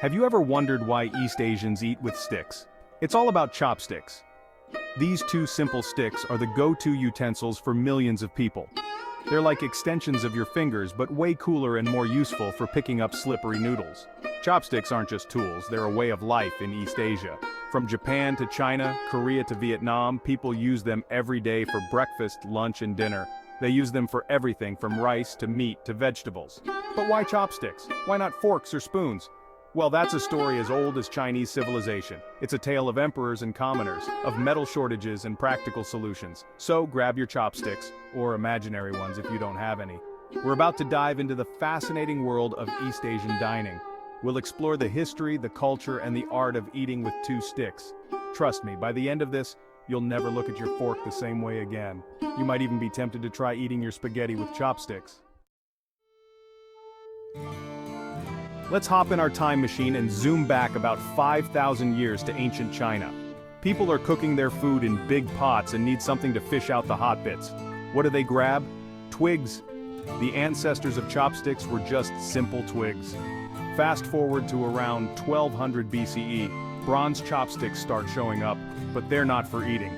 Have you ever wondered why East Asians eat with sticks? It's all about chopsticks. These two simple sticks are the go-to utensils for millions of people. They're like extensions of your fingers, but way cooler and more useful for picking up slippery noodles. Chopsticks aren't just tools, they're a way of life in East Asia. From Japan to China, Korea to Vietnam, people use them every day for breakfast, lunch, and dinner. They use them for everything from rice to meat to vegetables. But why chopsticks? Why not forks or spoons? Well, that's a story as old as Chinese civilization. It's a tale of emperors and commoners, of metal shortages and practical solutions. So grab your chopsticks, or imaginary ones if you don't have any. We're about to dive into the fascinating world of East Asian dining. We'll explore the history, the culture, and the art of eating with two sticks. Trust me, by the end of this, you'll never look at your fork the same way again. You might even be tempted to try eating your spaghetti with chopsticks. Let's hop in our time machine and zoom back about 5,000 years to ancient China. People are cooking their food in big pots and need something to fish out the hot bits. What do they grab? Twigs. The ancestors of chopsticks were just simple twigs. Fast forward to around 1200 BCE, bronze chopsticks start showing up, but they're not for eating.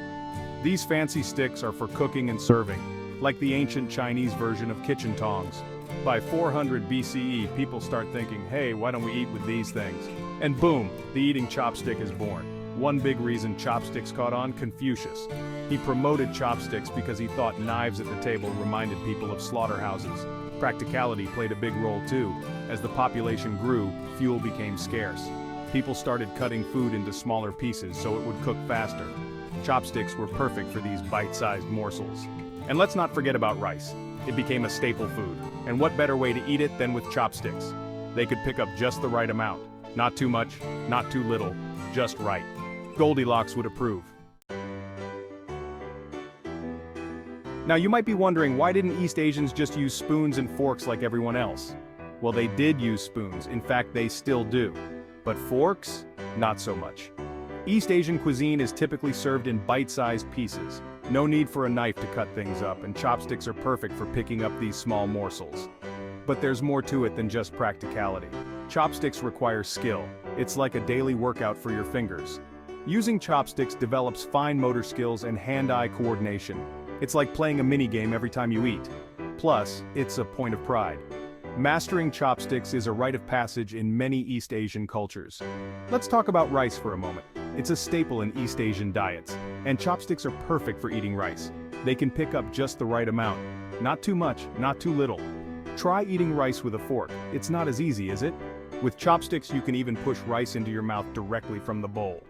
These fancy sticks are for cooking and serving, like the ancient Chinese version of kitchen tongs. By 400 BCE, people start thinking, hey, why don't we eat with these things? And boom, the eating chopstick is born. One big reason chopsticks caught on: Confucius. He promoted chopsticks because he thought knives at the table reminded people of slaughterhouses. Practicality played a big role too. As the population grew, fuel became scarce. People started cutting food into smaller pieces so it would cook faster. Chopsticks were perfect for these bite-sized morsels. And let's not forget about rice. It became a staple food. And what better way to eat it than with chopsticks? They could pick up just the right amount. Not too much, not too little, just right. Goldilocks would approve. Now you might be wondering, why didn't East Asians just use spoons and forks like everyone else? Well, they did use spoons, in fact they still do. But forks? Not so much. East Asian cuisine is typically served in bite-sized pieces. No need for a knife to cut things up, and chopsticks are perfect for picking up these small morsels. But there's more to it than just practicality. Chopsticks require skill. It's like a daily workout for your fingers. Using chopsticks develops fine motor skills and hand-eye coordination. It's like playing a mini-game every time you eat. Plus, it's a point of pride. Mastering chopsticks is a rite of passage in many East Asian cultures. Let's talk about rice for a moment. It's a staple in East Asian diets, and chopsticks are perfect for eating rice. They can pick up just the right amount. Not too much, not too little. Try eating rice with a fork. It's not as easy, is it? With chopsticks you can even push rice into your mouth directly from the bowl.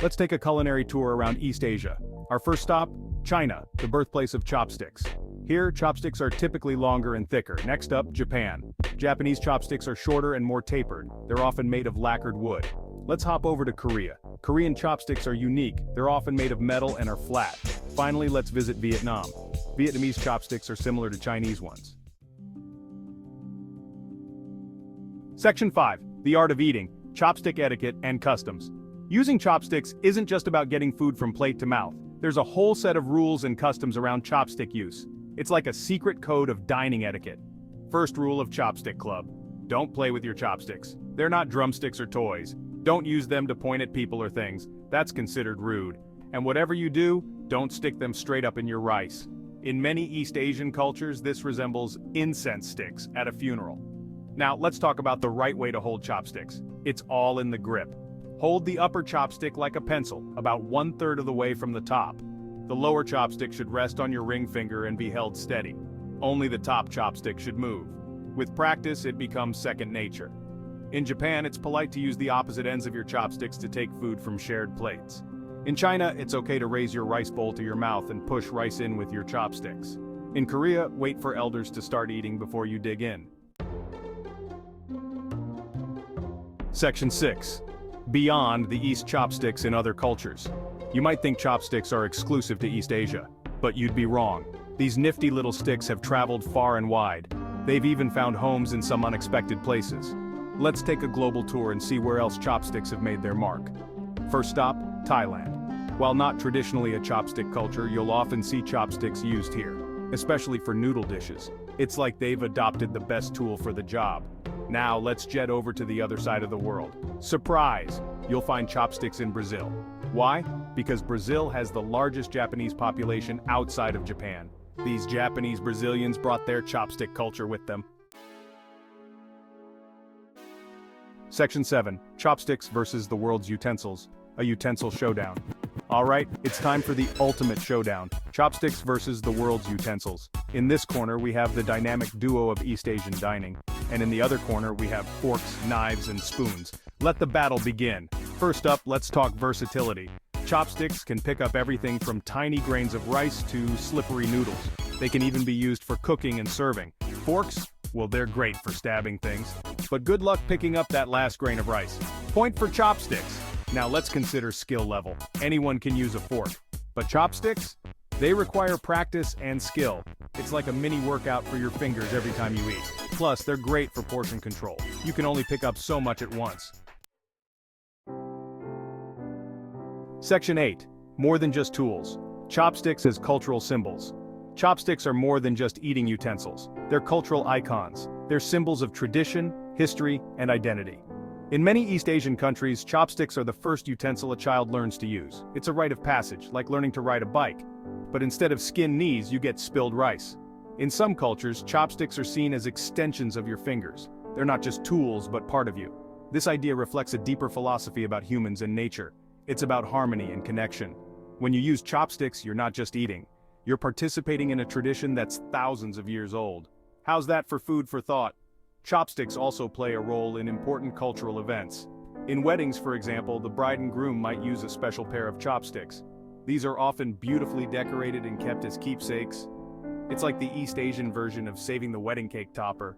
Let's take a culinary tour around East Asia. Our first stop, China, the birthplace of chopsticks. Here, chopsticks are typically longer and thicker. Next up, Japan. Japanese chopsticks are shorter and more tapered. They're often made of lacquered wood. Let's hop over to Korea. Korean chopsticks are unique. They're often made of metal and are flat. Finally, let's visit Vietnam. Vietnamese chopsticks are similar to Chinese ones. Section 5. The Art of Eating, Chopstick Etiquette and Customs. Using chopsticks isn't just about getting food from plate to mouth. There's a whole set of rules and customs around chopstick use. It's like a secret code of dining etiquette. First rule of Chopstick Club: don't play with your chopsticks. They're not drumsticks or toys. Don't use them to point at people or things. That's considered rude. And whatever you do, don't stick them straight up in your rice. In many East Asian cultures, this resembles incense sticks at a funeral. Now, let's talk about the right way to hold chopsticks. It's all in the grip. Hold the upper chopstick like a pencil, about 1/3 of the way from the top. The lower chopstick should rest on your ring finger and be held steady. Only the top chopstick should move. With practice, it becomes second nature. In Japan, it's polite to use the opposite ends of your chopsticks to take food from shared plates. In China, it's okay to raise your rice bowl to your mouth and push rice in with your chopsticks. In Korea, wait for elders to start eating before you dig in. Section 6. Beyond the East chopsticks in other cultures. You might think chopsticks are exclusive to East Asia, but you'd be wrong. These nifty little sticks have traveled far and wide. They've even found homes in some unexpected places. Let's take a global tour and see where else chopsticks have made their mark. First stop, Thailand. While not traditionally a chopstick culture, you'll often see chopsticks used here. especially for noodle dishes. It's like they've adopted the best tool for the job. Now let's jet over to the other side of the world. Surprise! You'll find chopsticks in Brazil. Why? Because Brazil has the largest Japanese population outside of Japan. These Japanese Brazilians brought their chopstick culture with them. Section 7. Chopsticks versus the world's utensils. A utensil showdown. Alright, it's time for the ultimate showdown. Chopsticks versus the world's utensils. In this corner we have the dynamic duo of East Asian dining. And in the other corner we have forks, knives, and spoons. Let the battle begin. First up, let's talk versatility. Chopsticks can pick up everything from tiny grains of rice to slippery noodles. They can even be used for cooking and serving. Forks? Well, they're great for stabbing things. But good luck picking up that last grain of rice. Point for chopsticks. Now let's consider skill level. Anyone can use a fork. But chopsticks? They require practice and skill. It's like a mini workout for your fingers every time you eat. Plus, they're great for portion control. You can only pick up so much at once. Section 8. More than just tools. Chopsticks as cultural symbols. Chopsticks are more than just eating utensils. They're cultural icons. They're symbols of tradition, history, and identity. In many East Asian countries, chopsticks are the first utensil a child learns to use. It's a rite of passage, like learning to ride a bike. But instead of skinned knees, you get spilled rice. In some cultures, chopsticks are seen as extensions of your fingers. They're not just tools, but part of you. This idea reflects a deeper philosophy about humans and nature. It's about harmony and connection. When you use chopsticks, you're not just eating. You're participating in a tradition that's thousands of years old. How's that for food for thought? Chopsticks also play a role in important cultural events. In weddings, for example, the bride and groom might use a special pair of chopsticks. These are often beautifully decorated and kept as keepsakes. It's like the East Asian version of saving the wedding cake topper.